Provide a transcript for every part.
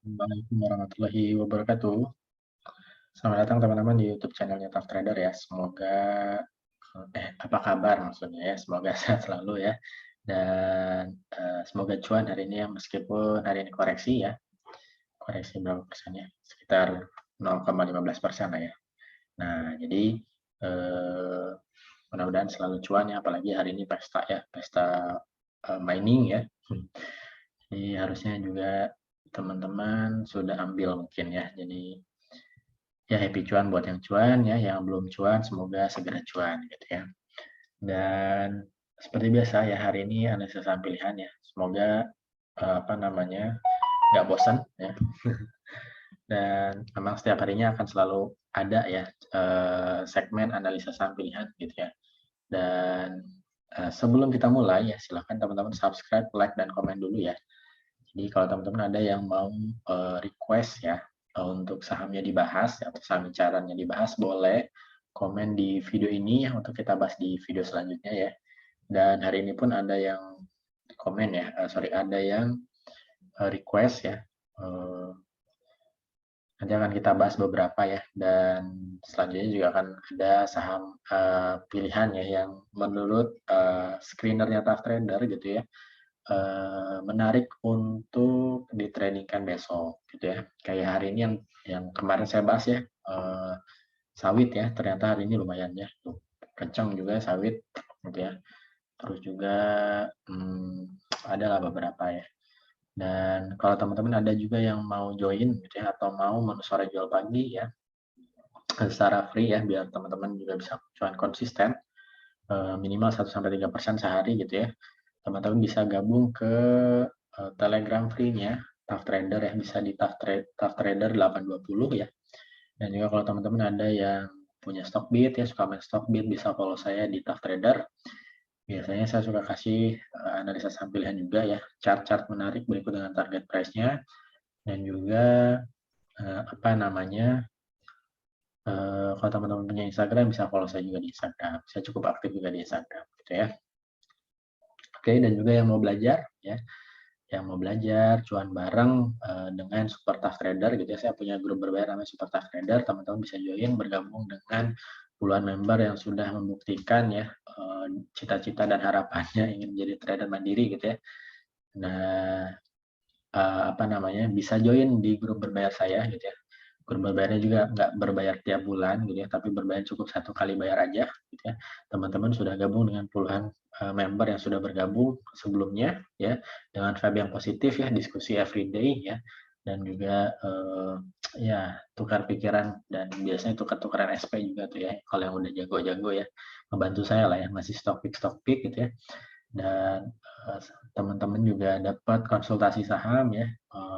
Assalamualaikum warahmatullahi wabarakatuh. Selamat datang teman-teman di YouTube channelnya Tough Trader ya. Semoga apa kabar maksudnya ya? Semoga sehat selalu ya. Dan semoga cuan hari ini ya, meskipun hari ini koreksi ya. Koreksi berapa persennya? Sekitar 0,15% lah ya. Nah, jadi eh, mudah-mudahan selalu cuan ya. Apalagi hari ini pesta ya, pesta mining ya. Jadi harusnya juga teman-teman sudah ambil mungkin ya. Jadi ya happy cuan buat yang cuan ya, yang belum cuan semoga segera cuan gitu ya. Dan seperti biasa ya hari ini analisa saham pilihan ya. Semoga apa namanya nggak bosan ya. Dan memang setiap harinya akan selalu ada ya segmen analisa saham pilihan gitu ya. Dan sebelum kita mulai ya silahkan teman-teman subscribe, like dan komen dulu ya. Jadi kalau teman-teman ada yang mau request ya untuk sahamnya dibahas atau saham incarannya dibahas, boleh komen di video ini ya untuk kita bahas di video selanjutnya ya. Dan hari ini pun ada yang komen ya, sorry ada yang request ya. Nanti akan kita bahas beberapa ya. Dan selanjutnya juga akan ada saham pilihan ya yang menurut screenernya Tough Trader gitu ya menarik untuk ditradingkan besok gitu ya. Kayak hari ini yang kemarin saya bahas ya sawit ya, ternyata hari ini lumayan ya. Tuh, kencang juga sawit gitu ya. Terus juga adalah beberapa ya. Dan kalau teman-teman ada juga yang mau join gitu ya atau mau menu sore jual pagi ya secara free ya biar teman-teman juga bisa cuan konsisten minimal 1-3% sehari gitu ya. Teman-teman bisa gabung ke Telegram free-nya Tough Trader ya, bisa di Tough Trader 820 ya. Dan juga kalau teman-teman ada yang punya Stockbit ya, suka main Stockbit, bisa follow saya di Tough Trader. Biasanya saya suka kasih analisa saham pilihan juga ya, chart-chart menarik berikut dengan target price-nya dan juga apa namanya kalau teman-teman punya Instagram bisa follow saya juga di Instagram. Saya cukup aktif juga di Instagram gitu ya. Oke, dan juga yang mau belajar ya, yang mau belajar cuan bareng dengan Super Tough Trader gitu ya. Saya punya grup berbayar namanya Super Tough Trader. Teman-teman bisa join bergabung dengan puluhan member yang sudah membuktikan ya cita-cita dan harapannya ingin menjadi trader mandiri gitu ya. Nah, apa namanya bisa join di grup berbayar saya gitu ya. Grup berbayarnya juga nggak berbayar tiap bulan gitu ya, tapi berbayar cukup 1 kali bayar aja gitu ya. Teman-teman sudah gabung dengan puluhan member yang sudah bergabung sebelumnya ya dengan vibe yang positif ya, diskusi everyday ya dan juga ya tukar pikiran dan biasanya tukar-tukaran SP juga tuh ya kalau yang udah jago-jago ya membantu saya lah ya masih stock pick gitu ya dan teman-teman juga dapat konsultasi saham ya,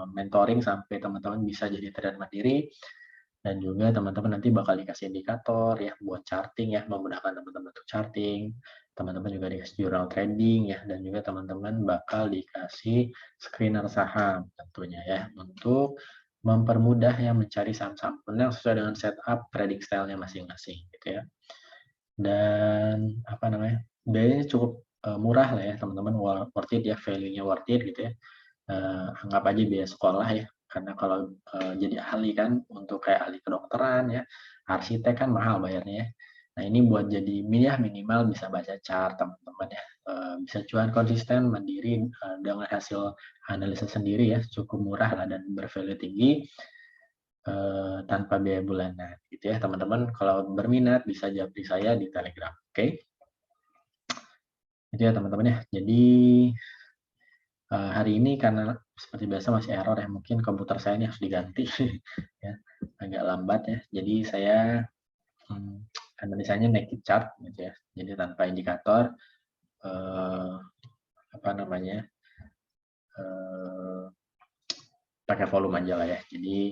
mentoring sampai teman-teman bisa jadi trader mandiri dan juga teman-teman nanti bakal dikasih indikator ya buat charting ya, memudahkan teman-teman untuk charting. Teman-teman juga dikasih jurnal trading ya dan juga teman-teman bakal dikasih screener saham tentunya ya untuk mempermudah ya mencari saham-saham yang sesuai dengan setup trading style-nya masing-masing gitu ya. Dan apa namanya biayanya cukup murah lah ya teman-teman, worth it ya, value-nya worth it gitu ya. Anggap aja biaya sekolah ya, karena kalau jadi ahli kan untuk kayak ahli kedokteran ya, arsitek kan mahal bayarnya ya. Nah ini buat jadi minimal bisa baca chart teman-teman ya, bisa cuan konsisten mandiri dengan hasil analisa sendiri ya, cukup murah lah dan bervalue tinggi tanpa biaya bulanan gitu ya teman-teman. Kalau berminat bisa japri saya di Telegram. Oke. Itu ya teman-teman ya. Jadi hari ini karena seperti biasa masih error ya, mungkin komputer saya ini harus diganti ya, agak lambat ya. Jadi saya analisanya naked chart gitu ya. Jadi tanpa indikator apa namanya pakai volume aja lah ya. Jadi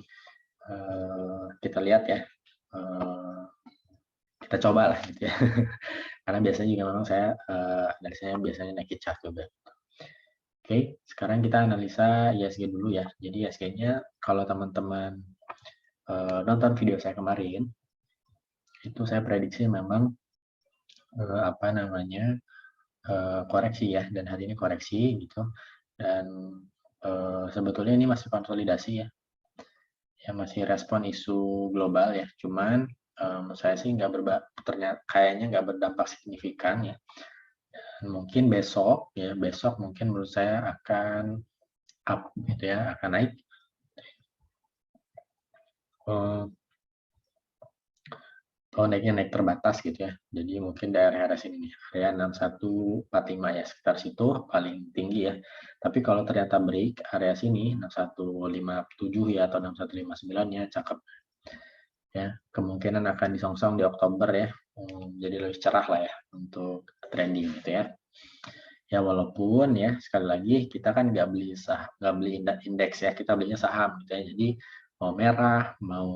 kita lihat ya, kita coba lah gitu ya. Karena biasanya juga memang saya analisanya biasanya naked chart juga. Oke, sekarang kita analisa ISG dulu ya. Jadi ISG-nya kalau teman-teman nonton video saya kemarin, itu saya prediksi memang apa namanya koreksi ya, dan hari ini koreksi gitu. Dan sebetulnya ini masih konsolidasi ya. ya masih respon isu global ya. Cuman menurut saya sih ternyata kayaknya nggak berdampak signifikan ya. Dan mungkin besok mungkin menurut saya akan up gitu ya, akan naik. Oh, naiknya naik terbatas gitu ya. Jadi mungkin daerah sini nih, area 6145 ya, sekitar situ paling tinggi ya. Tapi kalau ternyata break area sini 6157 ya atau 6159 ya, cakep. Ya, kemungkinan akan disongsong di Oktober ya. Jadi lebih cerah lah ya untuk trading gitu ya. Ya walaupun ya sekali lagi kita kan nggak beli indeks ya, kita belinya saham gitu ya. Jadi mau merah, mau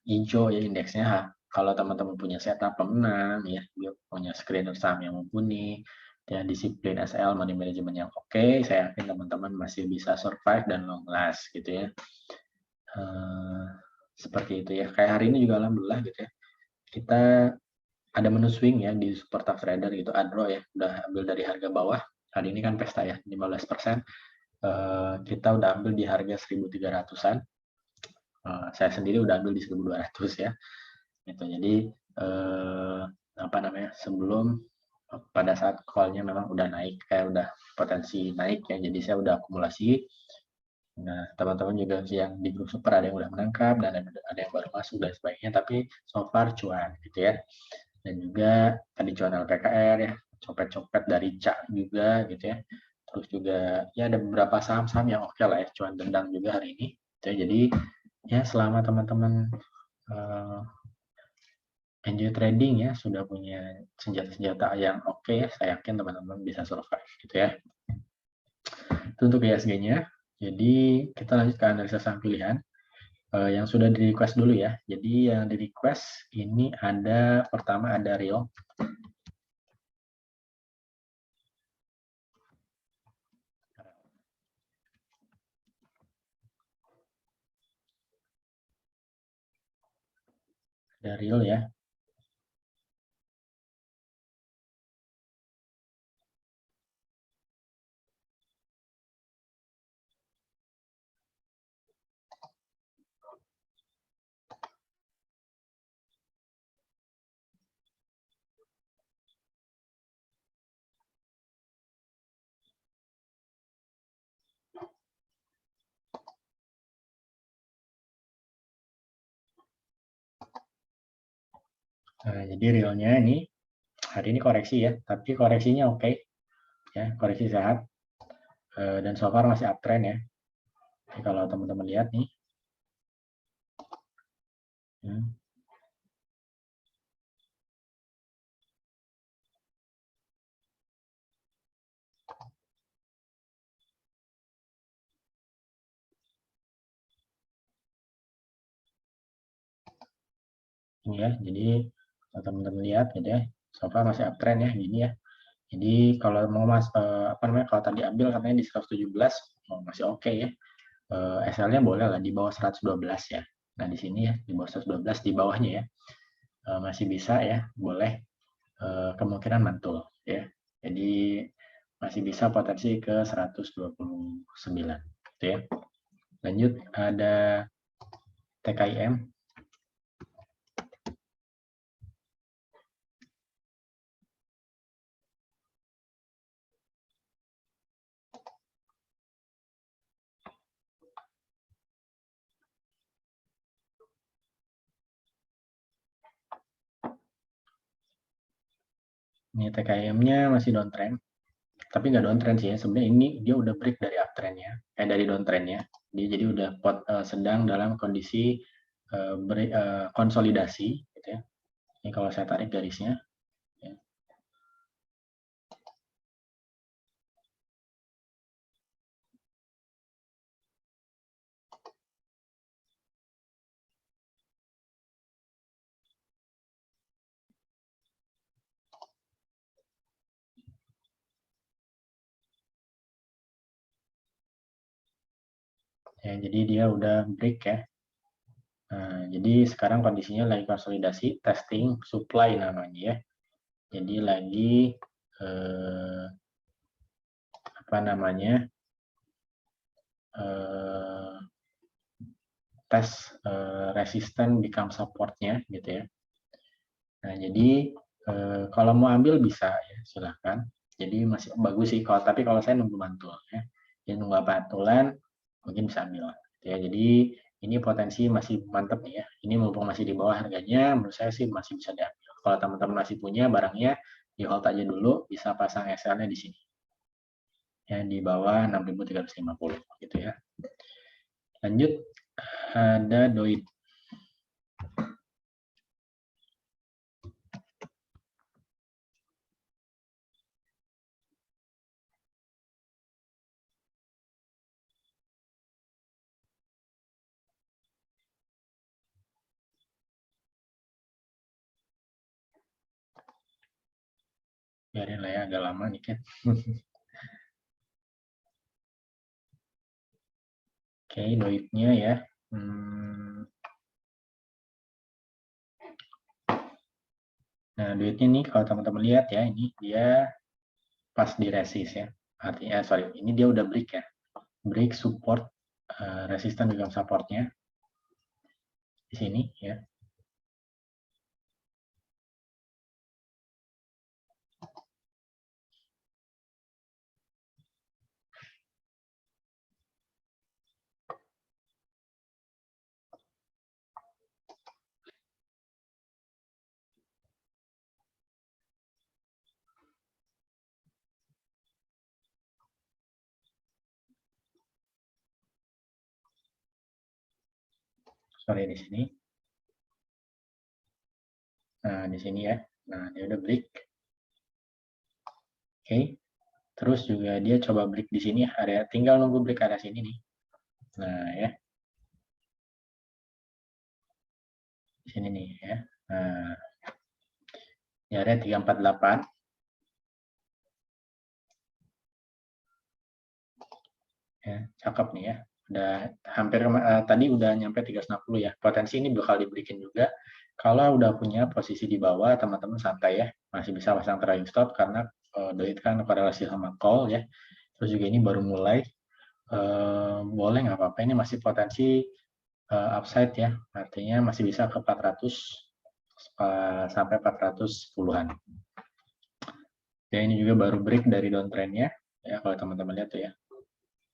hijau ya indeksnya. Kalau teman-teman punya setup pemenang ya, dia punya screener saham yang mumpuni, ya disiplin SL money management yang oke, saya yakin teman-teman masih bisa survive dan long last gitu ya. Seperti itu ya. Kayak hari ini juga alhamdulillah gitu ya. Kita ada menu swing ya di Super Tough Trader gitu, Adro ya, udah ambil dari harga bawah. Hari ini kan pesta ya, 15%. Kita udah ambil di harga 1.300-an. Saya sendiri udah ambil di 1.200 ya. Gitu. Jadi apa namanya? Sebelum pada saat call-nya memang udah naik, kayak udah potensi naik ya. Jadi saya udah akumulasi. Nah, teman-teman juga yang di grup super ada yang udah menangkap dan ada yang baru masuk dan sebagainya, tapi so far cuan gitu ya. Dan juga tadi cuan LPKR ya, copet-copet dari CAK juga gitu ya. Terus juga ya ada beberapa saham-saham yang oke lah ya, cuan dendang juga hari ini. Jadi ya selama teman-teman enjoy trading ya, sudah punya senjata-senjata yang oke ya, saya yakin teman-teman bisa survive gitu ya. Itu untuk ISG-nya. Jadi kita lanjut ke analisa saham pilihan. Yang sudah di request dulu ya. Jadi yang di request ini ada pertama ada Real. Ada Real ya. Nah, jadi realnya ini hari ini koreksi ya, tapi koreksinya oke ya, koreksi sehat dan so far masih uptrend ya. Jadi kalau teman-teman lihat nih, ya, ini ya, jadi kalau teman-teman lihat gitu ya, so far masih uptrend ya, gini ya. Jadi kalau mau apa namanya, kalau tadi ambil katanya di 117 masih oke ya. SL-nya boleh lah di bawah 112 ya. Nah di sini ya di bawah 112 di bawahnya ya masih bisa ya, boleh kemungkinan mantul ya. Jadi masih bisa potensi ke 129 gitu ya. Lanjut ada TKIM. Ini TKIM-nya masih downtrend, tapi nggak downtrend sih ya. Sebenarnya ini dia udah break dari uptrendnya, dari downtrendnya. Dia jadi udah sedang dalam kondisi konsolidasi, gitu ya. Ini kalau saya tarik garisnya, ya. Ya, jadi dia udah break ya. Nah, jadi sekarang kondisinya lagi konsolidasi, testing, supply namanya ya. Jadi lagi apa namanya tes resisten become support-nya gitu ya. Nah, jadi kalau mau ambil bisa ya, silahkan. Jadi masih bagus sih kalau, tapi kalau saya nunggu mantul ya. Jadi nunggu pantulan mungkin bisa ambil. Ya, jadi ini potensi masih mantap nih ya. Ini mumpung masih di bawah harganya, menurut saya sih masih bisa diambil. Kalau teman-teman masih punya barangnya, di hold aja dulu, bisa pasang SL-nya di sini. Ya, di bawah 6.350 gitu ya. Lanjut, ada DOID. Biarin lah ya, agak lama nih kan. Oke, DOID-nya ya. Nah, duitnya nih kalau teman-teman lihat ya, ini dia pas di resist ya. Artinya, sorry, ini dia udah break ya. Break support, resisten dengan supportnya di sini ya. Sorry di sini. Nah, di sini ya. Nah, dia udah break. Oke. Terus juga dia coba break di sini area, tinggal nunggu break area sini nih. Nah, ya. Di sini nih ya. Nah, di area 348. Ya, cakep nih ya. Udah hampir tadi udah nyampe 360 ya. Potensi ini bakal diberikan juga. Kalau udah punya posisi di bawah, teman-teman santai ya. Masih bisa pasang trailing stop karena DOID kan korelasi sama call ya. Terus juga ini baru mulai. Boleh nggak apa-apa. Ini masih potensi upside ya. Artinya masih bisa ke 400 sampai 410-an. Ya, ini juga baru break dari downtrend-nya. Ya, kalau teman-teman lihat tuh ya.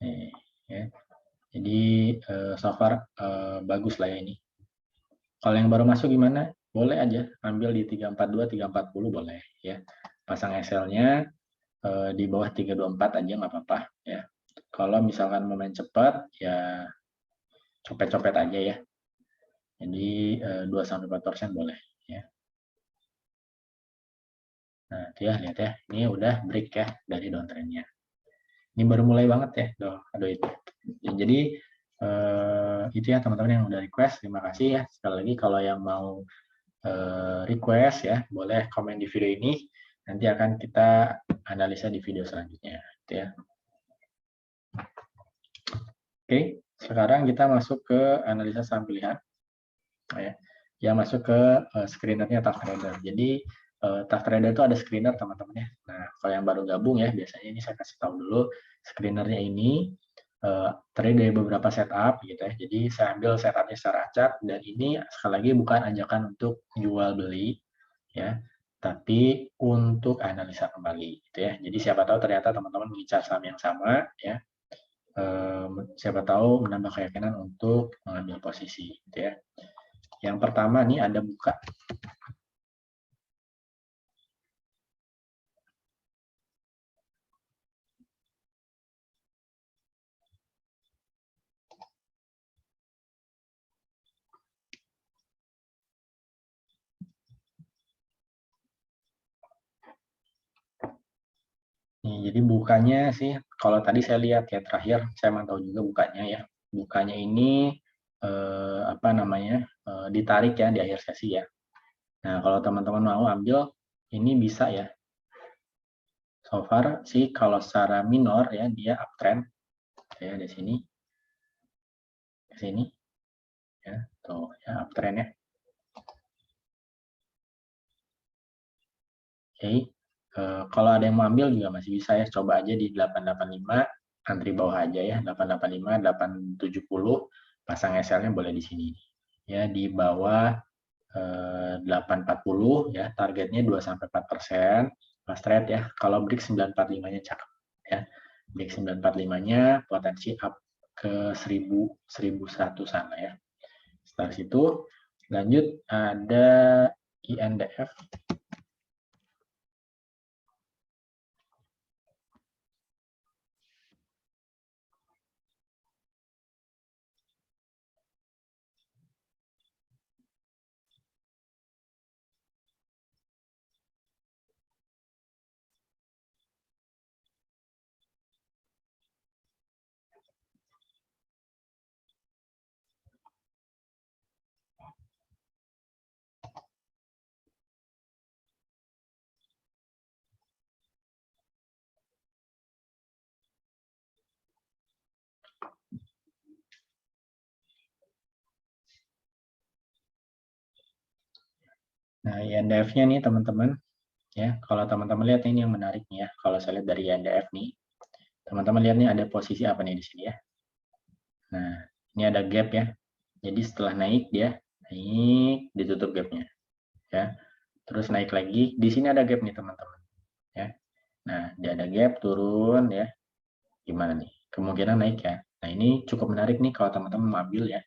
Nih, ya. Jadi so far bagus lah ya ini. Kalau yang baru masuk gimana? Boleh aja ambil di 342, 340 boleh ya. Pasang SL-nya di bawah 324 aja nggak apa-apa ya. Kalau misalkan mau main cepat ya copet-copet aja ya. Jadi 2-4% boleh ya. Nah, itu ya lihat ya. Ini udah break ya dari downtrend-nya. Ini baru mulai banget ya, aduh itu. Jadi itu ya teman-teman yang udah request, terima kasih ya. Sekali lagi kalau yang mau request ya, boleh komen di video ini. Nanti akan kita analisa di video selanjutnya. Gitu ya. Oke, sekarang kita masuk ke analisa saham pilihan. Ya, yang masuk ke screenernya TaskRader. Jadi TaskRader itu ada screener teman-teman ya. Nah, kalau yang baru gabung ya, biasanya ini saya kasih tahu dulu screenernya ini terdiri dari beberapa setup gitu ya. Jadi saya ambil setupnya secara acak dan ini sekali lagi bukan ajakan untuk jual beli ya, tapi untuk analisa kembali gitu ya. Jadi siapa tahu ternyata teman-teman mengincar saham yang sama ya. Siapa tahu menambah keyakinan untuk mengambil posisi gitu ya. Yang pertama nih ada buka. Nih, jadi bukanya sih, kalau tadi saya lihat ya terakhir, saya mantau juga bukanya ya. Bukanya ini apa namanya ditarik ya di akhir sesi ya. Nah kalau teman-teman mau ambil, ini bisa ya. So far sih kalau secara minor ya dia uptrend ya di sini, ke sini ya, tuh ya uptrend ya. Oke, kalau ada yang mau ambil juga masih bisa ya, coba aja di 885, antri bawah aja ya, 885, 870, pasang SL-nya boleh di sini. Ya, di bawah 840 ya, targetnya 2-4%. Fast rate ya. Kalau break 945-nya cakep ya. Break 945-nya potensi up ke 1000 1100 sana ya. Setelah situ lanjut ada INDF. Nah, INDF-nya nih teman-teman ya. Kalau teman-teman lihat ini yang menarik nih ya. Kalau saya lihat dari INDF nih, teman-teman lihat nih ada posisi apa nih di sini ya. Nah, ini ada gap ya. Jadi setelah naik dia naik, ditutup gapnya ya. Terus naik lagi, di sini ada gap nih teman-teman ya. Nah, dia ada gap turun ya. Gimana nih? Kemungkinan naik ya. Nah, ini cukup menarik nih kalau teman-teman mau ambil ya.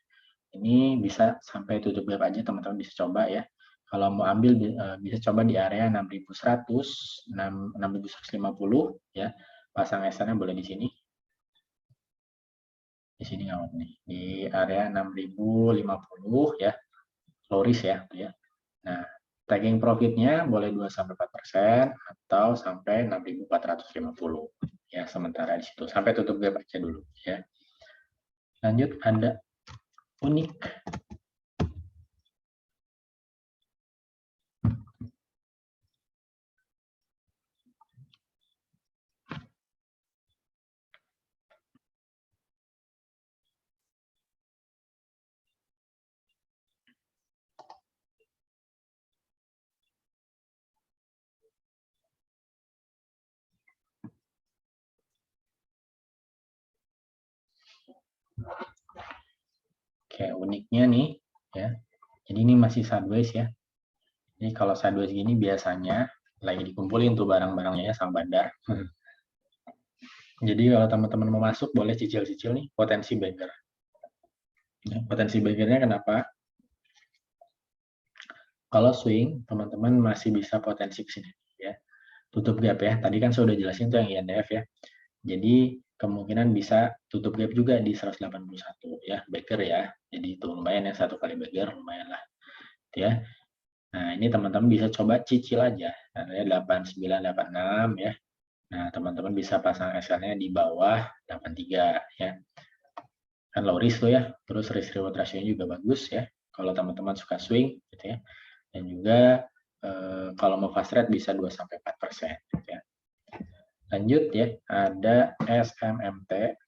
Ini bisa sampai tutup gap aja, teman-teman bisa coba ya. Kalau mau ambil bisa coba di area 6100, 6150 ya. Pasang SL-nya boleh di sini. Di sini nggak nih. Di area 6050 ya. Low risk ya, ya. Nah, taking profitnya boleh 2-4% atau sampai 6450 ya, sementara di situ sampai tutup gap aja dulu ya. Lanjut ada unik. Oke, uniknya nih ya. Jadi ini masih sideways ya. Jadi kalau sideways gini biasanya lagi dikumpulin tuh barang-barangnya ya sama bandar. Jadi kalau teman-teman mau masuk boleh cicil-cicil nih potensi beggar. Ya, potensi beggarnya kenapa? Kalau swing teman-teman masih bisa potensi ke sini ya. Tutup gap ya. Tadi kan saya udah jelasin tuh yang INDF ya. Jadi kemungkinan bisa tutup gap juga di 181 ya, beggar ya. Jadi itu lumayan ya, satu kali beggar lumayan lah ya. Nah, ini teman-teman bisa coba cicil aja. Nah, 8986 ya. Nah, teman-teman bisa pasang SL-nya di bawah 83 ya. Kan low risk tuh ya. Terus risk reward ratio-nya juga bagus ya. Kalau teman-teman suka swing gitu ya. Dan juga kalau mau fast trade bisa 2-4% gitu ya. Lanjut ya, ada SMMT.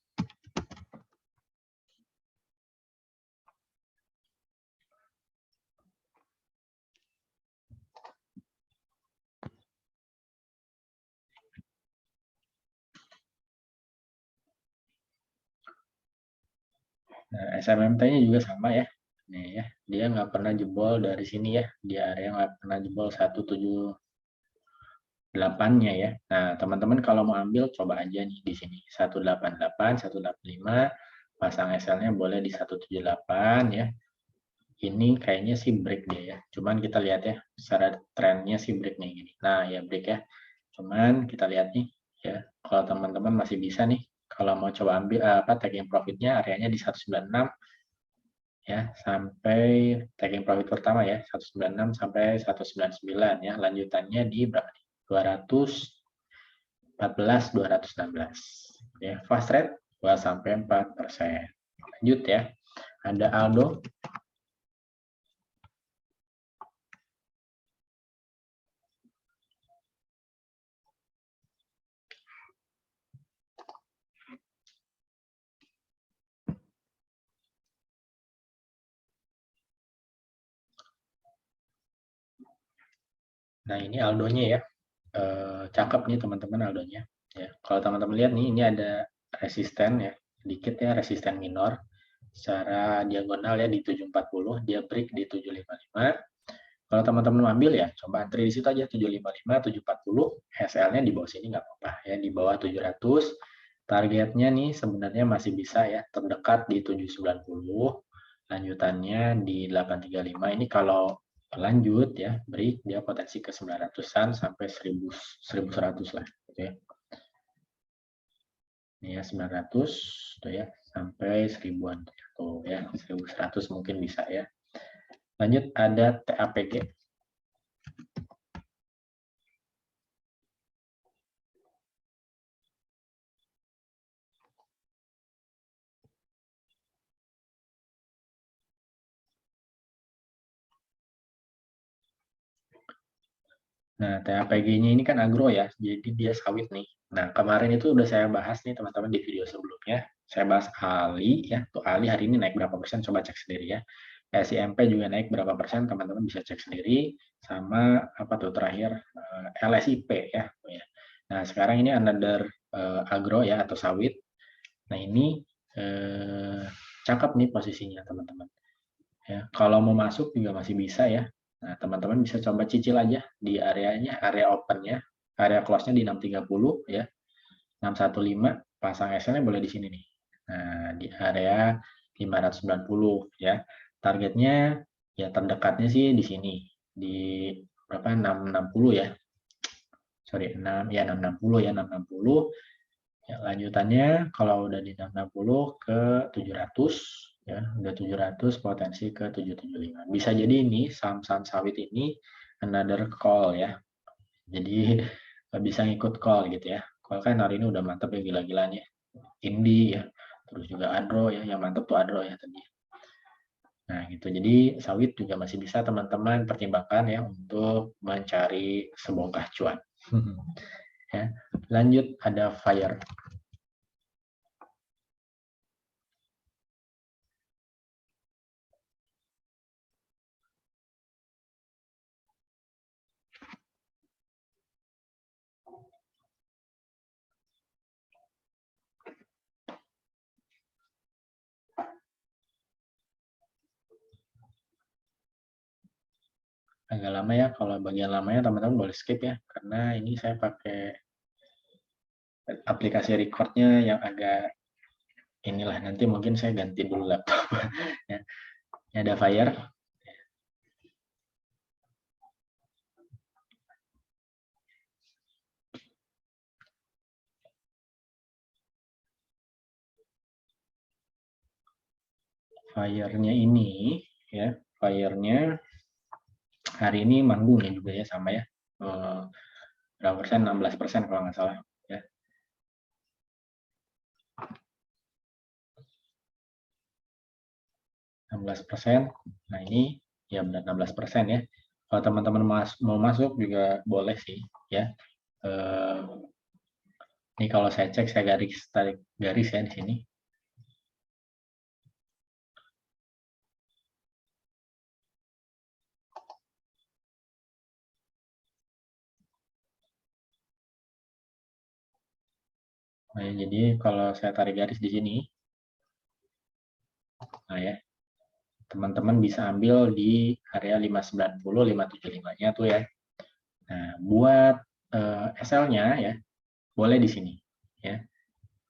Nah, SMMT-nya juga sama ya. Nih ya, dia nggak pernah jebol dari sini ya. Di area nggak pernah jebol 178-nya ya. Nah, teman-teman kalau mau ambil coba aja nih di sini. 188, 185, pasang SL-nya boleh di 178 ya. Ini kayaknya sih break dia ya. Cuman kita lihat ya, secara trennya sih break nih gini. Nah, ya break ya. Cuman kita lihat nih ya, kalau teman-teman masih bisa nih kalau mau coba ambil taking profitnya areanya di 196 ya, sampai taking profit pertama ya 196 sampai 199 ya, lanjutannya di berapa nih? 214 216 ya. Fast rate 2-4%. Lanjut ya, ada Aldo. Nah, ini Aldonya ya. Cakep nih teman-teman Aldonya ya. Kalau teman-teman lihat nih, ini ada resisten ya, sedikit ya resisten minor. secara diagonal ya di 740, dia break di 755. Kalau teman-teman ambil ya, coba antri di situ aja 755, 740, SL-nya di bawah sini nggak apa-apa ya, di bawah 700. Targetnya nih sebenarnya masih bisa ya, terdekat di 790, lanjutannya di 835. Ini kalau lanjut ya, break dia potensi ke 900-an sampai 1100 lah gitu ya. Ini ya 900 tuh ya sampai 1000-an tuh ya, 1100 mungkin bisa ya. Lanjut ada TAPG. Nah, TAPG-nya ini kan agro ya, jadi dia sawit nih. Nah, kemarin itu udah saya bahas nih teman-teman di video sebelumnya. Saya bahas Ali ya, tuh Ali hari ini naik berapa persen, coba cek sendiri ya. SIMP juga naik berapa persen, teman-teman bisa cek sendiri. Sama apa tuh terakhir, LSIP ya. Nah, sekarang ini another agro ya, atau sawit. Nah, ini cakep nih posisinya teman-teman. Ya, kalau mau masuk juga masih bisa ya. Nah, teman-teman bisa coba cicil aja di areanya, area open-nya, area close-nya di 630 ya. 615 pasang SL-nya boleh di sini nih. Nah, di area 590 ya. Targetnya ya terdekatnya sih di sini di berapa 660 ya. Sorry, 6 ya 660 ya 660. Ya, lanjutannya kalau udah di 660 ke 700 ya, udah 700 potensi ke 775. Bisa jadi ini saham-saham sawit ini another call ya. Jadi bisa ngikut call gitu ya. Call kan hari ini udah mantap ya gila-gilaan ya. Indi ya. Terus juga Adro ya, yang mantap tuh Adro ya tadi. Nah, gitu. Jadi sawit juga masih bisa teman-teman pertimbangkan ya untuk mencari sebongkah cuan. Ya. Lanjut ada Fire. Agak lama ya, kalau bagian lamanya teman-teman boleh skip ya, karena ini saya pakai aplikasi recordnya yang agak inilah, nanti mungkin saya ganti dulu laptop. Ya. Ini ada Fire. Fire-nya ini ya, Fire-nya hari ini manggung ya juga ya, sama ya. Berapa persen? 16% kalau nggak salah ya. 16%. Nah, ini ya benar 16% ya. Kalau teman-teman mau masuk juga boleh sih ya. Ini kalau saya cek, saya tarik garis ya di sini. Nah, ya, jadi kalau saya tarik garis di sini, nah ya, teman-teman bisa ambil di area 590, 575-nya tuh ya. Nah, buat SL-nya ya, boleh di sini ya.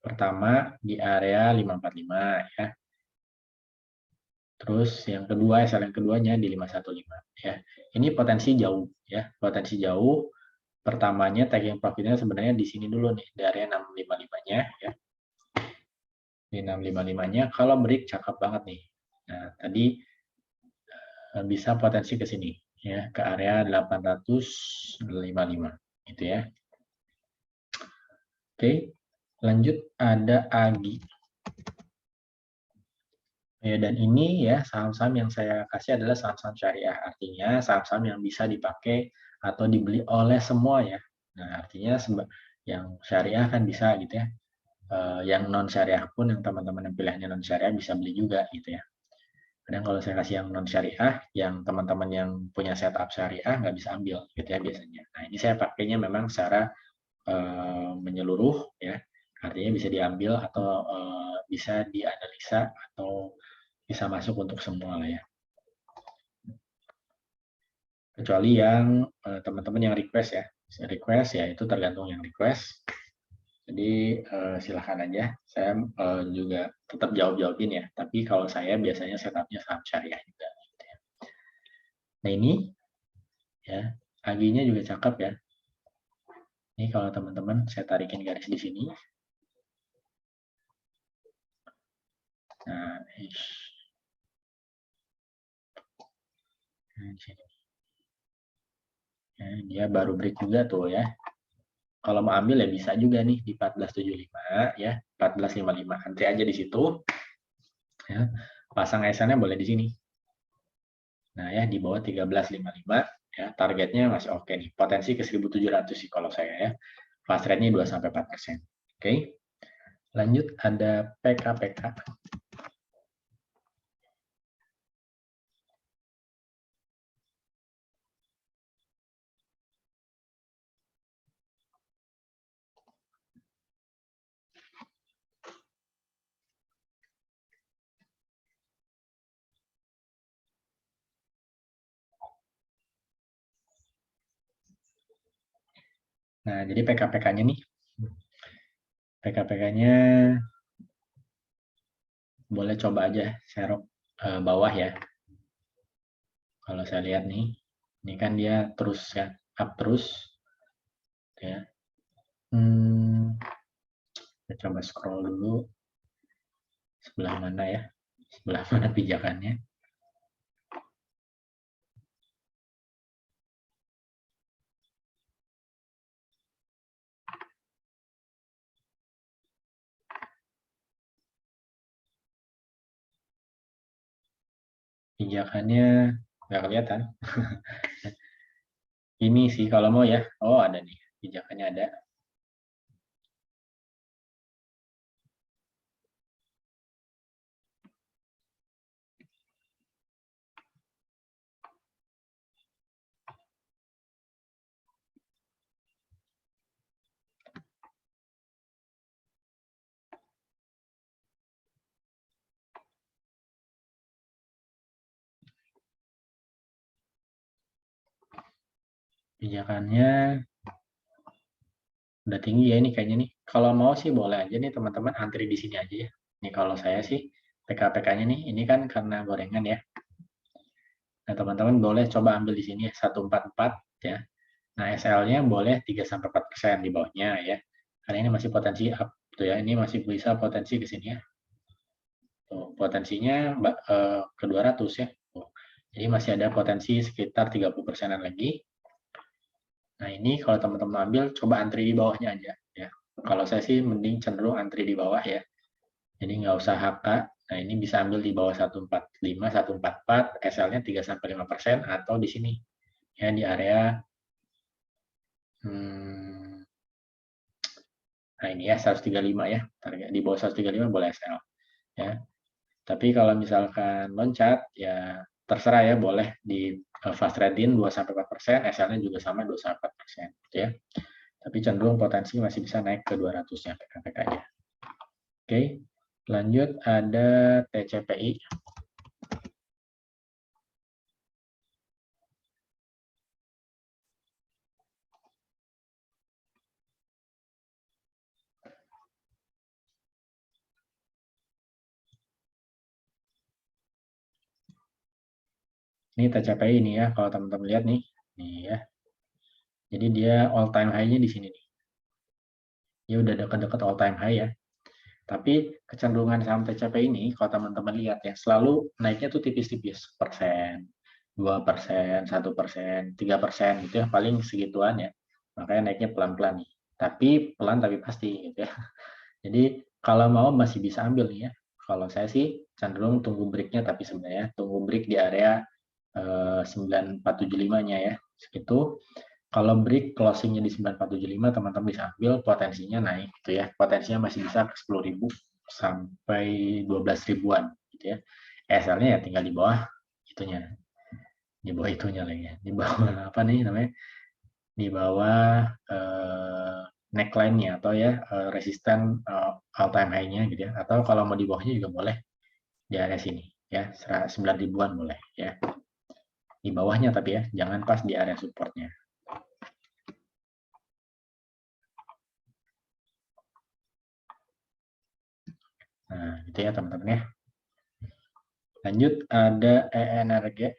Pertama di area 545 ya. Terus yang kedua, SL yang keduanya di 515 ya. Ini potensi jauh ya, potensi jauh. Pertamanya taking profitnya sebenarnya di sini dulu nih, di area 655-nya ya. Di 655-nya kalau break cakep banget nih. Nah, tadi bisa potensi ke sini ya, ke area 855 gitu ya. Oke, lanjut ada Agi. Ya, dan ini ya saham-saham yang saya kasih adalah saham-saham syariah, artinya saham-saham yang bisa dipakai atau dibeli oleh semua ya. Nah, artinya yang syariah kan bisa gitu ya. Yang non syariah pun yang teman-teman yang pilihannya non syariah bisa beli juga gitu ya. Kadang kalau saya kasih yang non syariah, yang teman-teman yang punya setup syariah nggak bisa ambil gitu ya biasanya. Nah, ini saya pakainya memang secara menyeluruh ya, artinya bisa diambil atau bisa dianalisa atau bisa masuk untuk semua lah ya. Kecuali yang teman-teman yang request ya. Request ya itu tergantung yang request. Jadi silahkan aja. Saya juga tetap jawabin ya. Tapi kalau saya biasanya setupnya saham syariah juga. Gitu ya. Nah ini ya AG-nya juga cakep ya. Ini kalau teman-teman saya tarikin garis di sini. Nah, di sini. Ya, dia baru break juga tuh ya. Kalau mau ambil ya bisa juga nih di 1475 ya, 1455. Antri aja di situ. Ya. Pasang SN-nya boleh di sini. Nah ya di bawah 1355 ya, targetnya masih oke nih. Potensi ke 1700 sih kalau saya ya. Fast rate-nya 2-4%. Oke. Lanjut ada PKPK. Nah, jadi PKPK-nya nih. PKPK-nya boleh coba aja serok bawah ya. Kalau saya lihat nih, ini kan dia terus ya, up terus. Ya. Kita coba scroll dulu. Sebelah mana ya? Sebelah mana pijakannya? Pijakannya nggak kelihatan. Ini sih kalau mau ya. Oh ada nih, pijakannya ada. Pijakannya udah tinggi ya ini kayaknya nih. Kalau mau sih boleh aja nih teman-teman antri di sini aja ya. Ini kalau saya sih PKPK-nya nih, ini kan karena gorengan ya. Nah teman-teman boleh coba ambil di sini ya 144 ya. Nah SL-nya boleh 3-4% di bawahnya ya. Karena ini masih potensi up tuh ya. Ini masih bisa potensi ke sini ya. Tuh, potensinya ke 200 ya. Tuh. Jadi masih ada potensi sekitar 30%-an lagi. Nah ini kalau teman-teman ambil, coba antri di bawahnya aja. Ya. Kalau saya sih mending cenderung antri di bawah ya. Jadi nggak usah HK. Nah ini bisa ambil di bawah 145, 144, SL-nya 3-5% atau di sini. Ya di area nah ini ya 135 ya. Target di bawah 135 boleh SL. Ya. Tapi kalau misalkan loncat, ya terserah ya, boleh di fast trade-in 2-4%, SL-nya juga sama 2-4%. Gitu ya. Tapi cenderung potensi masih bisa naik ke 200-nya PKPK-nya. Oke, lanjut ada TCPI. Ini TCPI ini ya, kalau teman-teman lihat nih. Nih ya. Jadi dia all time high-nya di sini nih. Dia udah dekat-dekat all time high ya. Tapi kecenderungan saham TCP ini, kalau teman-teman lihat ya, selalu naiknya tuh tipis-tipis, persen, 2%, 1%, 3% gitu ya, paling segituan ya. Makanya naiknya pelan-pelan nih. Tapi pelan tapi pasti gitu ya. Jadi kalau mau masih bisa ambil nih ya. Kalau saya sih cenderung tunggu break-nya, tapi sebenarnya tunggu break di area 9475-nya ya. Segitu. Kalau break closingnya di 9475, teman-teman bisa ambil, potensinya naik gitu ya. Potensinya masih bisa ke 10.000 sampai 12 ribuan gitu ya. SL-nya ya tinggal di bawah itunya. Di bawah itunya lagi ya. Di bawah apa nih namanya? Di bawah neckline-nya atau ya resisten all time high-nya gitu ya. Atau kalau mau di bawahnya juga boleh di area sini ya, 9 ribuan boleh ya. Di bawahnya tapi ya, jangan pas di area supportnya. Nah, gitu ya teman-teman ya. Lanjut ada ENRG.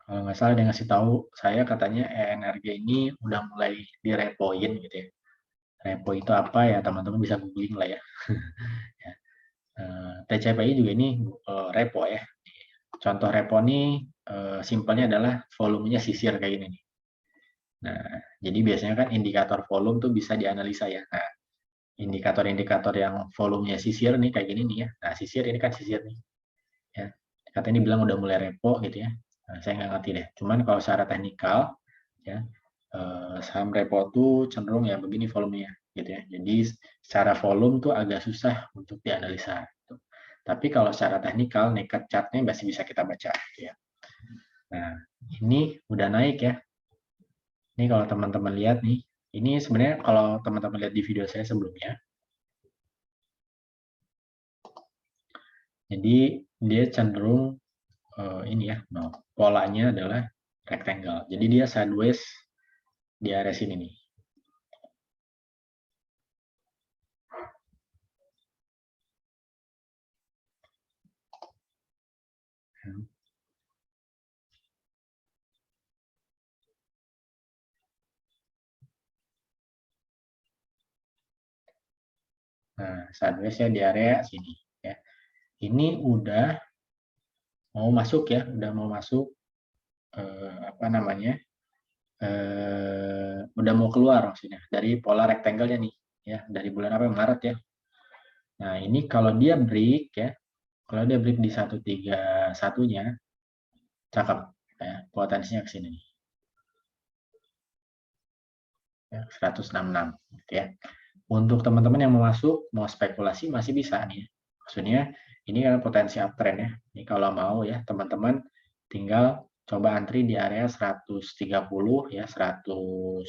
Kalau nggak salah dia ngasih tahu saya katanya ENRG ini udah mulai direpoin gitu ya. Repo itu apa ya, teman-teman bisa googling lah ya. Ya. TCPI juga ini repo ya. Contoh repo ini simpelnya adalah volumenya sisir kayak gini nih. Nah, jadi biasanya kan indikator volume tuh bisa dianalisa ya. Nah, indikator-indikator yang volumenya sisir nih kayak gini nih ya. Nah, sisir ini kan sisir nih. Ya. Katanya dibilang udah mulai repo gitu ya. Nah, saya nggak ngerti deh. Cuman kalau secara teknikal ya, saham repo tuh cenderung ya begini volumenya gitu ya. Jadi secara volume tuh agak susah untuk dianalisa. Gitu. Tapi kalau secara teknikal, naked chart-nya masih bisa kita baca. Gitu ya. Nah, ini udah naik ya. Ini kalau teman-teman lihat nih, ini sebenarnya kalau teman-teman lihat di video saya sebelumnya, jadi dia cenderung ini ya, polanya adalah rectangle. Jadi dia sideways di area sini nih. Nah, sideways-nya di area sini ya. Ini udah mau masuk ya, udah mau masuk apa namanya? Udah mau keluar maksudnya dari pola rectangle-nya nih ya, dari bulan apa Maret ya. Nah, ini kalau dia break ya, kalau dia break di 131-nya, cakep ya, potensinya ke sini nih. Ya, 166 gitu ya. Untuk teman-teman yang mau masuk, mau spekulasi masih bisa nih. Maksudnya ini kan potensi uptrend ya. Ini kalau mau ya teman-teman tinggal coba antri di area 130 ya, 128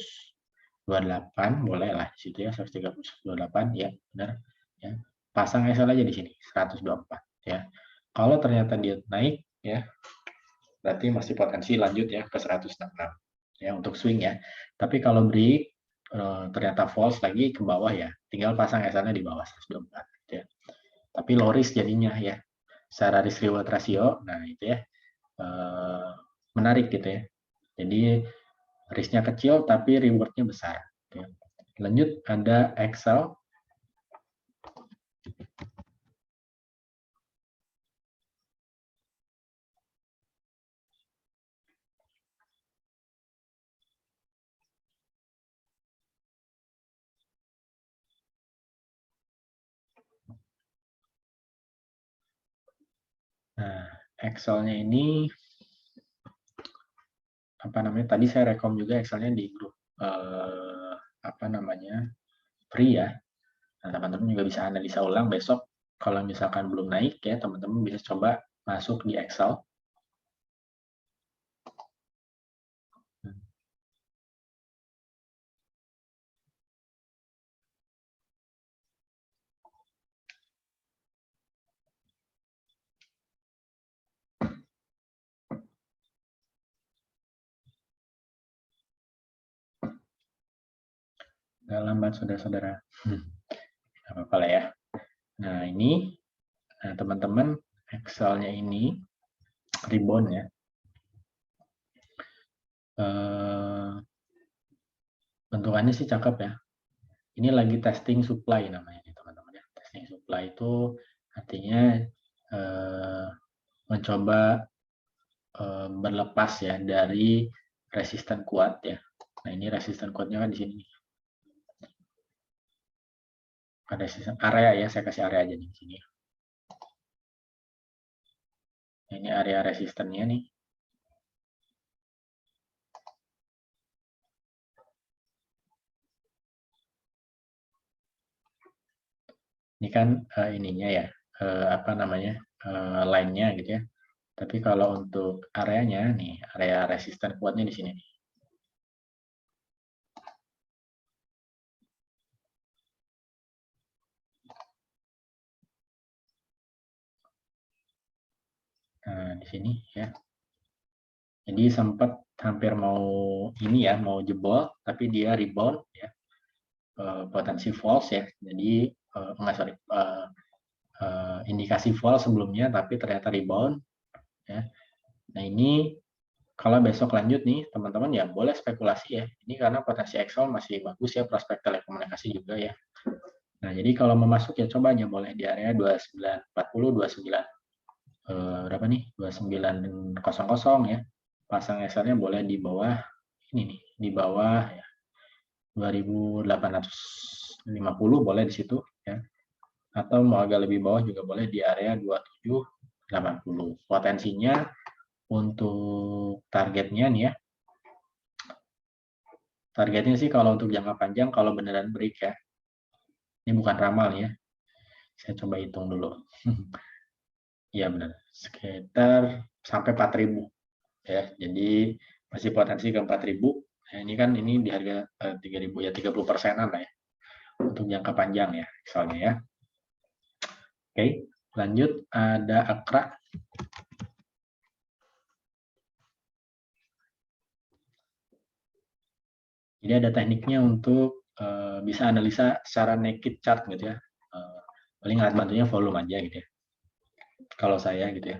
boleh lah di situ ya, 130 128 ya, benar ya. Pasang SL aja di sini 124 ya. Kalau ternyata dia naik ya, berarti masih potensi lanjut ya ke 166 ya untuk swing ya. Tapi kalau break ternyata false lagi ke bawah ya, tinggal pasang SL-nya di bawah 124 gitu ya. Tapi low risk jadinya ya. Secara risk reward ratio, nah itu ya menarik gitu ya. Jadi risknya kecil tapi rewardnya besar. Gitu ya. Lanjut ada Excel. Nah, Excel-nya ini apa namanya? Tadi saya rekom juga Excel-nya di grup apa namanya? Free ya. Nah, teman-teman juga bisa analisa ulang besok. Kalau misalkan belum naik ya, teman-teman bisa coba masuk di Excel. Nggak lambat, saudara-saudara. Apa-apa lah ya. Nah, ini teman-teman Excel-nya ini rebound ya. Bentukannya sih cakep ya. Ini lagi testing supply namanya nih teman-teman ya. Testing supply itu artinya mencoba berlepas ya dari resisten kuat ya. Nah ini resisten kuatnya kan di sini. Ada resisten area ya, saya kasih area aja nih di sini. Ini area resistennya nih. Ini kan ininya ya, apa namanya, line-nya gitu ya. Tapi kalau untuk areanya nih, area resisten kuatnya di sini nih. Nah, di sini ya. Jadi sempat hampir mau ini ya, mau jebol, tapi dia rebound ya, potensi false ya. Jadi enggak sorry, indikasi false sebelumnya, tapi ternyata rebound ya. Nah ini kalau besok lanjut nih teman-teman ya boleh spekulasi ya. Ini karena potensi Excel masih bagus ya, prospek telekomunikasi juga ya. Nah jadi kalau mau masuk ya coba aja boleh di area 2940, 29 berapa nih? 2900 ya. Pasang Excel-nya boleh di bawah ini nih, di bawah ya 2850 boleh di situ ya. Atau mau agak lebih bawah juga boleh di area 2780. Potensinya untuk targetnya nih ya. Targetnya sih kalau untuk jangka panjang kalau beneran break ya. Ini bukan ramal ya. Saya coba hitung dulu. Iya benar. Sekitar sampai 4000 ya. Jadi masih potensi ke 4000. Nah, ini kan ini di harga 3000 ya 30%-an lah ya. Untuk jangka panjang ya, misalnya ya. Oke, lanjut ada Akra. Jadi ada tekniknya untuk bisa analisa secara naked chart gitu ya. Paling alat bantunya volume aja gitu ya. Kalau saya gitu ya.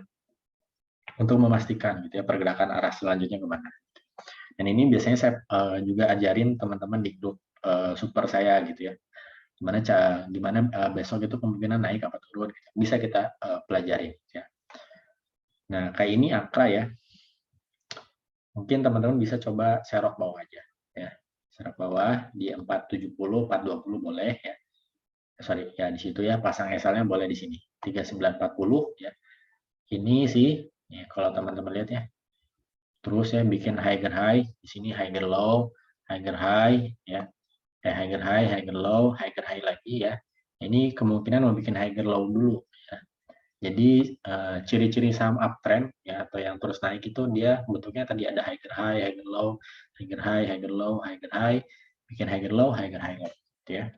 Untuk memastikan gitu ya pergerakan arah selanjutnya kemana. Dan ini biasanya saya juga ajarin teman-teman di grup super saya gitu ya. Gimana besok itu kemungkinan naik apa turun gitu. Bisa kita pelajari ya. Nah, kayak ini Akra ya. Mungkin teman-teman bisa coba serok bawah aja ya. Serok bawah di 470, 420 boleh ya. Sorry, ya di situ ya pasang SL-nya boleh di sini. 3940 ya. Ini sih ya, kalau teman-teman lihat ya. Terus ya bikin higher high, di sini higher low, higher high ya. Higher high, higher low, higher high lagi ya. Ini kemungkinan mau bikin higher low dulu ya. Jadi ciri-ciri saham uptrend ya atau yang terus naik itu dia bentuknya tadi ada higher high, higher low, higher high, higher low, higher high, bikin higher low, higher high gitu ya.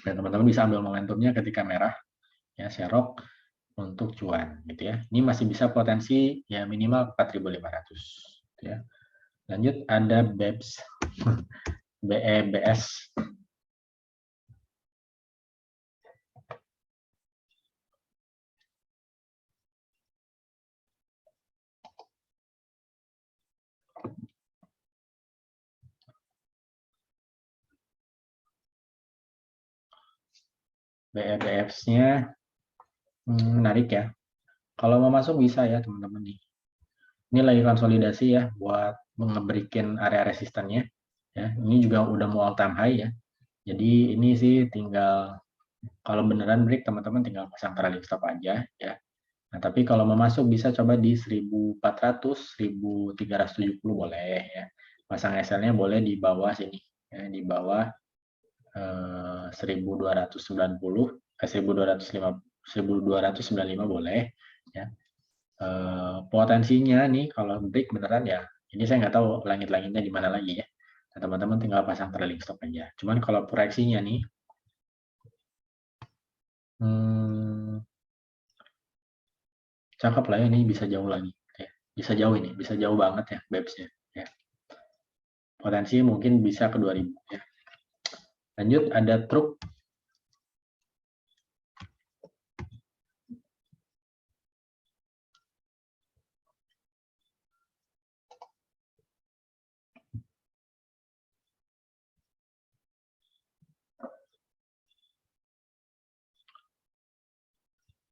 Dan teman-teman bisa ambil momentumnya ketika merah ya serok untuk cuan gitu ya. Ini masih bisa potensi ya minimal 4.500 gitu ya. Lanjut ada BEPS BEBS. BEBS-nya menarik ya. Kalau mau masuk bisa ya teman-teman nih. Ini lagi konsolidasi ya buat ngebreakin area resistannya. Ya, ini juga udah mau all time high ya. Jadi ini sih tinggal kalau beneran break teman-teman tinggal pasang trailing stop aja ya. Nah, tapi kalau mau masuk bisa coba di 1400, 1370 boleh ya. Pasang SL-nya boleh di bawah sini ya, di bawah 1290, 1250, 1295 boleh ya. Potensinya nih kalau break beneran ya, ini saya nggak tahu langit-langitnya di mana lagi ya. Nah, teman-teman tinggal pasang trailing stop aja. Cuman kalau proyeksinya nih, cakep lah ya, ini bisa jauh lagi. Ya. Bisa jauh ini, bisa jauh banget ya BEPS-nya. Ya. Potensi mungkin bisa ke 2000 ya. Lanjut ada truk.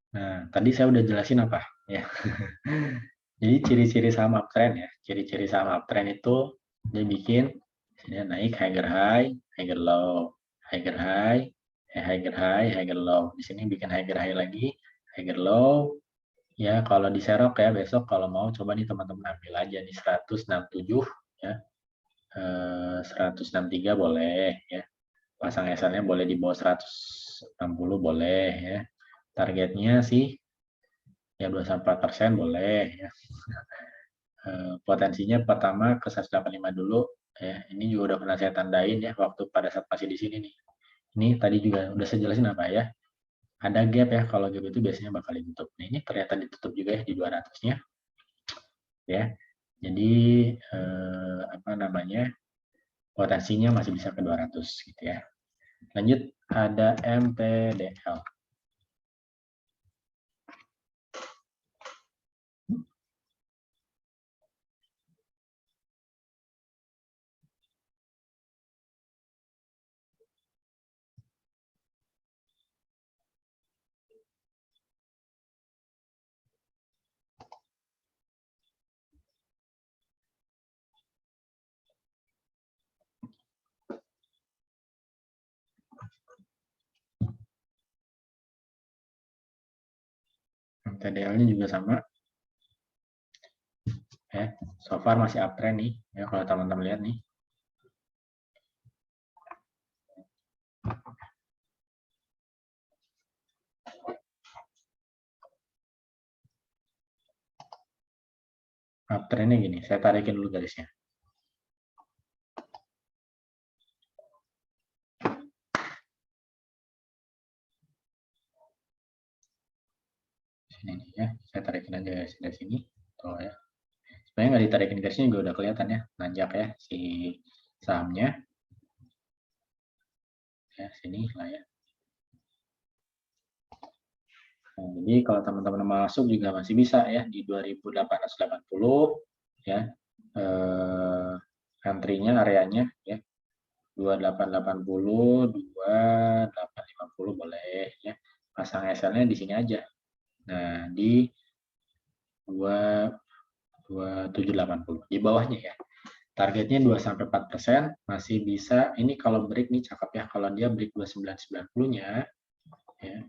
Nah, tadi saya udah jelasin apa ya. Jadi ciri-ciri saham uptrend ya. Ciri-ciri saham uptrend itu dia bikin dia naik higher high, higher low, higher high, higher high, higher low. Di sini bikin higher high lagi, higher low. Ya, kalau diserok ya besok kalau mau coba nih teman-teman ambil aja nih 167 ya. 163 boleh ya. Pasang SL-nya boleh di bawah 160 boleh ya. Targetnya sih ya 2-4% boleh ya. Potensinya pertama ke 185 dulu ya. Ini juga udah pernah saya tandain ya waktu pada saat masih di sini nih. Ini tadi juga udah saya jelasin apa ya. Ada gap ya, kalau gap itu biasanya bakal ditutup. Nah, ini ternyata ditutup juga ya di 200-nya ya. Jadi apa namanya? Potensinya masih bisa ke 200 gitu ya. Lanjut ada MTDL. MTDL-nya juga sama ya. So far masih uptrend nih ya, kalau teman-teman lihat nih. Uptrendnya gini, saya tarikin dulu garisnya. Sini nih ya, saya tarikin aja dari sini. Tuh ya. Sebenarnya nggak ditarikin garisnya juga udah kelihatan ya, nanjak ya si sahamnya. Ya, sini lah ya. Nah, jadi kalau teman-teman masuk juga masih bisa ya di 2880 ya. Antrinya areanya ya 2880, 2850 boleh ya. Pasang SL-nya di sini aja. Nah, di 2780 di bawahnya ya. Targetnya 2-4% masih bisa. Ini kalau break nih cakep ya. Kalau dia break 2990-nya ya.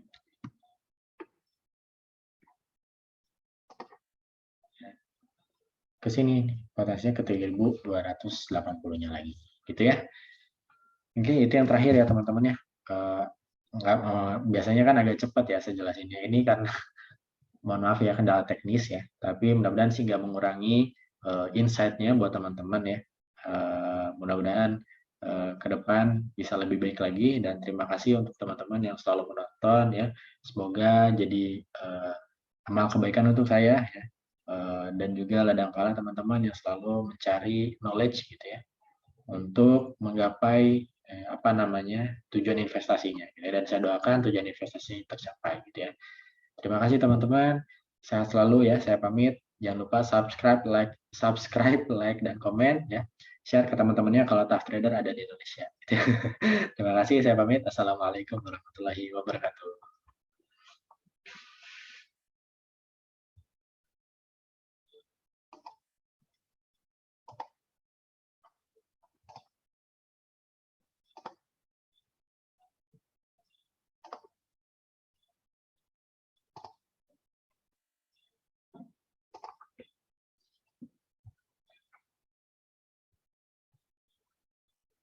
Ke sini potensinya ke 3280-nya lagi. Gitu ya. Oke, itu yang terakhir ya teman-teman ya. Biasanya kan agak cepat ya saya jelasinnya. Ini karena mohon maaf ya kendala teknis ya. Tapi mudah-mudahan sih nggak mengurangi insight-nya buat teman-teman ya. Mudah-mudahan ke depan bisa lebih baik lagi, dan terima kasih untuk teman-teman yang selalu menonton ya. Semoga jadi amal kebaikan untuk saya ya. Dan juga ladang kala teman-teman yang selalu mencari knowledge gitu ya untuk menggapai apa namanya tujuan investasinya gitu ya. Dan saya doakan tujuan investasi tercapai gitu ya. Terima kasih teman-teman. Sehat selalu ya. Saya pamit. Jangan lupa subscribe, like, dan komen ya. Share ke teman-temannya kalau Tough Trader ada di Indonesia. Terima kasih. Saya pamit. Assalamualaikum warahmatullahi wabarakatuh.